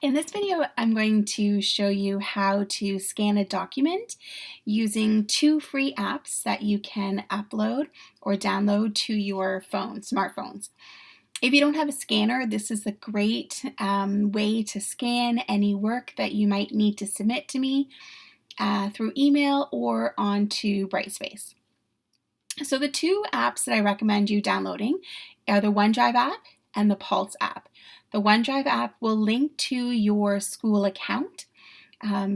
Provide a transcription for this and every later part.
In this video, I'm going to show you how to scan a document using two free apps that you can upload or download to your smartphones. If you don't have a scanner, this is a great way to scan any work that you might need to submit to me through email or onto Brightspace. So the two apps that I recommend you downloading are the OneDrive app and the Pulse app. The OneDrive app will link to your school account.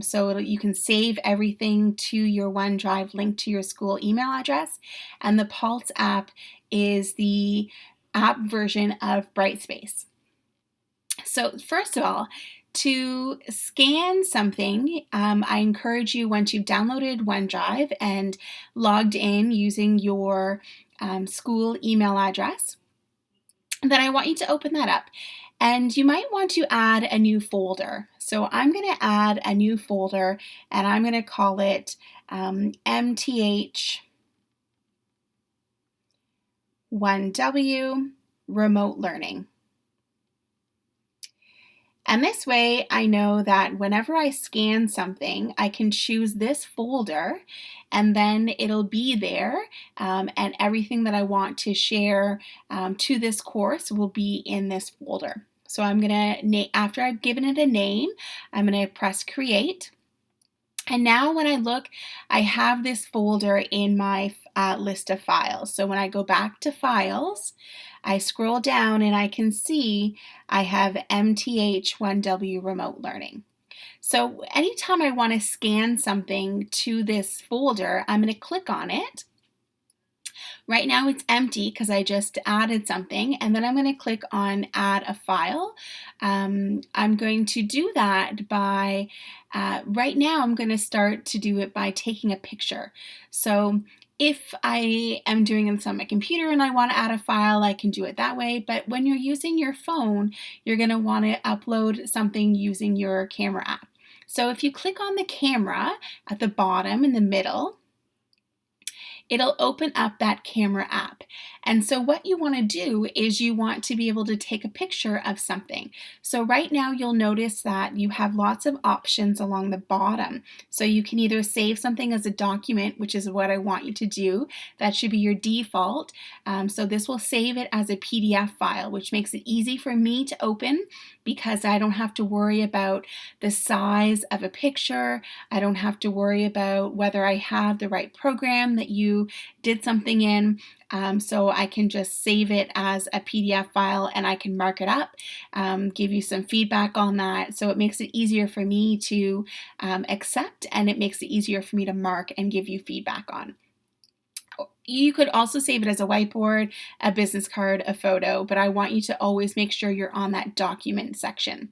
So you can save everything to your OneDrive link to your school email address. And the Pulse app is the app version of Brightspace. So first of all, to scan something, I encourage you, once you've downloaded OneDrive and logged in using your school email address, then I want you to open that up. And you might want to add a new folder. So I'm going to add a new folder and I'm going to call it MTH1W Remote Learning. And this way I know that whenever I scan something, I can choose this folder and then it'll be there, and everything that I want to share to this course will be in this folder. So I'm gonna, after I've given it a name, I'm gonna press create. And now when I look, I have this folder in my list of files. So when I go back to files, I scroll down and I can see I have MTH1W Remote Learning. So anytime I want to scan something to this folder, I'm going to click on it. Right now it's empty because I just added something, and then I'm going to click on add a file. I'm going to do that by, right now I'm going to start to do it by taking a picture. So if I am doing this on my computer and I want to add a file, I can do it that way. But when you're using your phone, you're going to want to upload something using your camera app. So if you click on the camera at the bottom in the middle, it'll open up that camera app. And so what you want to do is you want to be able to take a picture of something. So right now you'll notice that you have lots of options along the bottom. So you can either save something as a document, which is what I want you to do. That should be your default. So this will save it as a PDF file, which makes it easy for me to open because I don't have to worry about the size of a picture. I don't have to worry about whether I have the right program that you did something in. So I can just save it as a PDF file and I can mark it up, give you some feedback on that. So it makes it easier for me to accept, and it makes it easier for me to mark and give you feedback on. You could also save it as a whiteboard, a business card, a photo, but I want you to always make sure you're on that document section.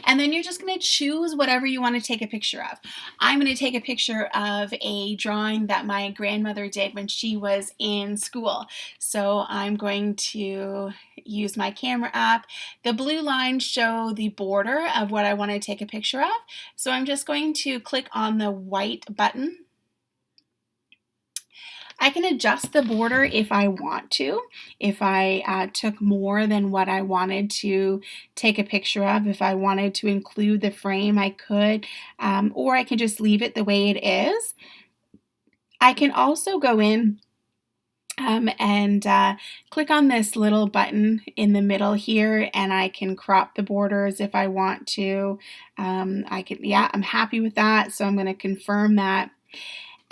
And then you're just going to choose whatever you want to take a picture of. I'm going to take a picture of a drawing that my grandmother did when she was in school. So I'm going to use my camera app. The blue lines show the border of what I want to take a picture of. So I'm just going to click on the white button. I can adjust the border if I want to. If I took more than what I wanted to take a picture of, if I wanted to include the frame, I could, or I can just leave it the way it is. I can also go in and click on this little button in the middle here, and I can crop the borders if I want to. I'm happy with that, so I'm going to confirm that.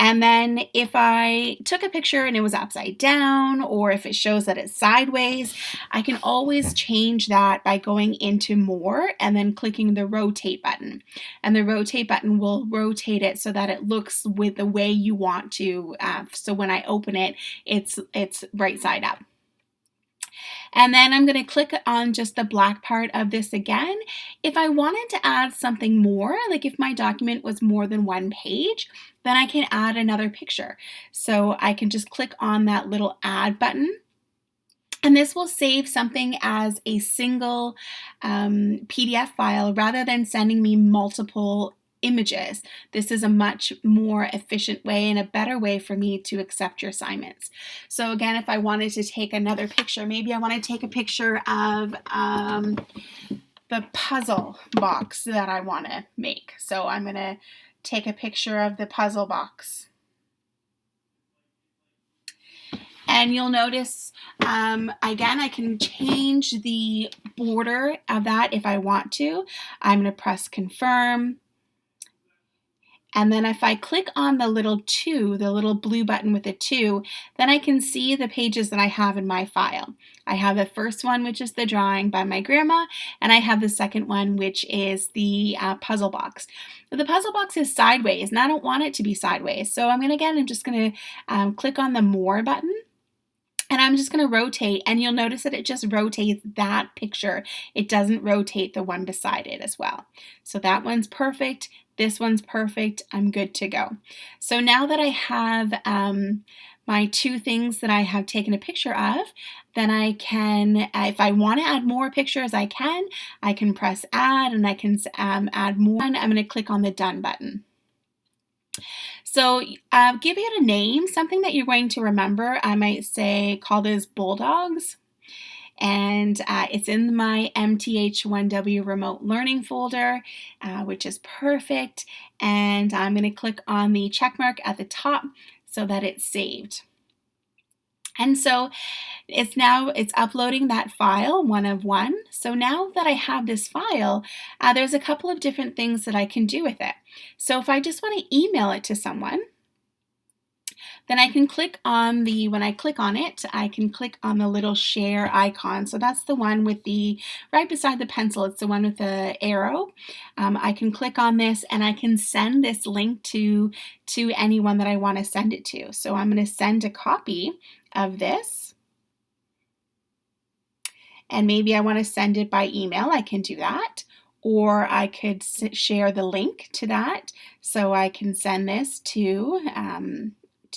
And then if I took a picture and it was upside down, or if it shows that it's sideways, I can always change that by going into more and then clicking the rotate button. And the rotate button will rotate it so that it looks with the way you want to. So when I open it, it's right side up. And then I'm going to click on just the black part of this again. If I wanted to add something more, like if my document was more than one page, then I can add another picture. So I can just click on that little add button. And this will save something as a single PDF file rather than sending me multiple images. This is a much more efficient way and a better way for me to accept your assignments. So again, if I wanted to take another picture, maybe I want to take a picture of the puzzle box that I want to make. So I'm going to take a picture of the puzzle box. And you'll notice, again, I can change the border of that if I want to. I'm going to press confirm. And then if I click on the little 2, the little blue button with a 2, then I can see the pages that I have in my file. I have the first one, which is the drawing by my grandma, and I have the second one, which is the puzzle box. But the puzzle box is sideways, and I don't want it to be sideways. So I'm just going to click on the More button. And I'm just going to rotate, and you'll notice that it just rotates that picture. It doesn't rotate the one beside it as well. So that one's perfect. This one's perfect. I'm good to go. So now that I have my 2 things that I have taken a picture of, then I can, if I want to add more pictures, I can press add, and I can add more. And I'm going to click on the done button. So give it a name, something that you're going to remember. I might say call this Bulldogs. And it's in my MTH1W remote learning folder, which is perfect. And I'm going to click on the check mark at the top so that it's saved. And so it's uploading that file, 1 of 1. So now that I have this file, there's a couple of different things that I can do with it. So if I just want to email it to someone, then I can click on when I click on it, I can click on the little share icon. So that's the one with right beside the pencil, it's the one with the arrow. I can click on this and I can send this link to anyone that I want to send it to. So I'm going to send a copy of this. And maybe I want to send it by email, I can do that. Or I could share the link to that. So I can send this to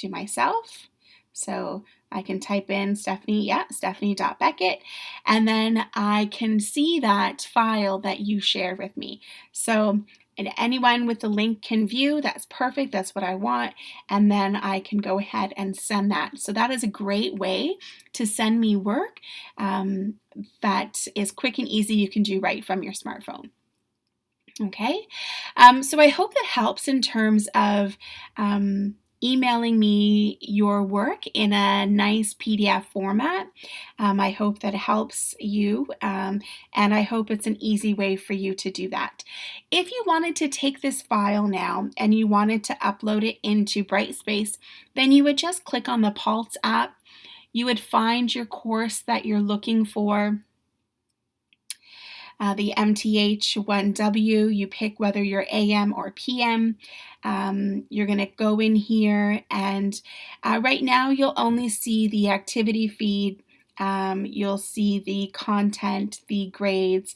myself. So I can type in Stephanie.Beckett, and then I can see that file that you shared with me. So anyone with the link can view. That's perfect. That's what I want. And then I can go ahead and send that. So that is a great way to send me work that is quick and easy. You can do right from your smartphone. Okay, so I hope that helps in terms of emailing me your work in a nice PDF format. I hope that helps you, and I hope it's an easy way for you to do that. If you wanted to take this file now and you wanted to upload it into Brightspace, then you would just click on the Pulse app. You would find your course that you're looking for. The MTH1W, you pick whether you're AM or PM. You're going to go in here, and right now you'll only see the activity feed. You'll see the content, the grades,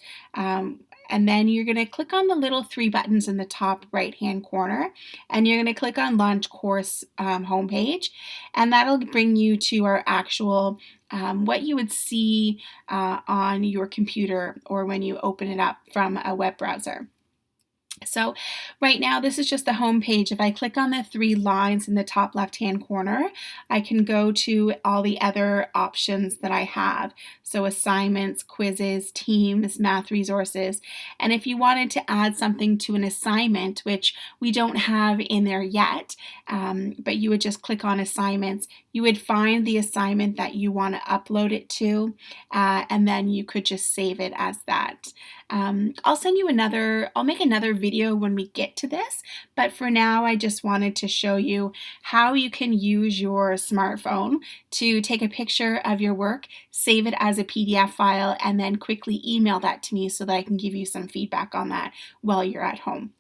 and then you're going to click on the little 3 buttons in the top right-hand corner, and you're going to click on Launch Course homepage, and that'll bring you to our actual what you would see on your computer or when you open it up from a web browser. So right now, this is just the home page. If I click on the 3 lines in the top left-hand corner, I can go to all the other options that I have. So assignments, quizzes, teams, math resources. And if you wanted to add something to an assignment, which we don't have in there yet, but you would just click on assignments, you would find the assignment that you want to upload it to, and then you could just save it as that. I'll make another video when we get to this, but for now I just wanted to show you how you can use your smartphone to take a picture of your work, save it as a PDF file, and then quickly email that to me so that I can give you some feedback on that while you're at home.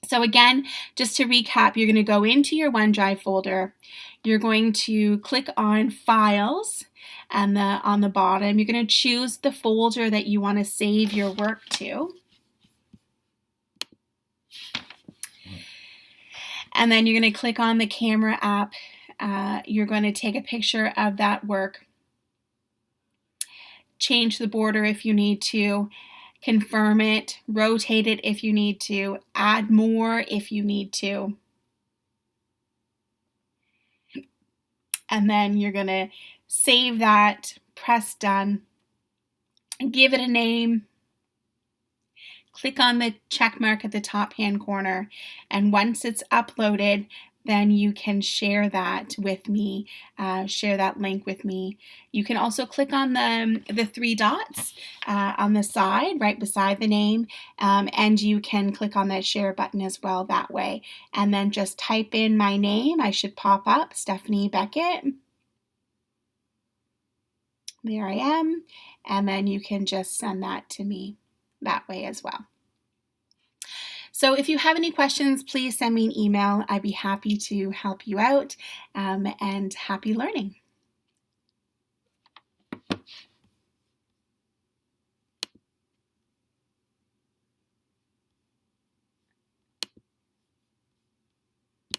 So again, just to recap, you're going to go into your OneDrive folder. You're going to click on Files, and on the bottom, you're going to choose the folder that you want to save your work to. And then you're going to click on the camera app. You're going to take a picture of that work. Change the border if you need to. Confirm it, rotate it if you need to, add more if you need to. And then you're going to save that, press done, give it a name, click on the check mark at the top hand corner, and once it's uploaded, then you can share that with me, share that link with me. You can also click on the three dots on the side, right beside the name, and you can click on that share button as well that way. And then just type in my name. I should pop up, Stephanie Beckett. There I am. And then you can just send that to me that way as well. So if you have any questions, please send me an email. I'd be happy to help you out, and happy learning.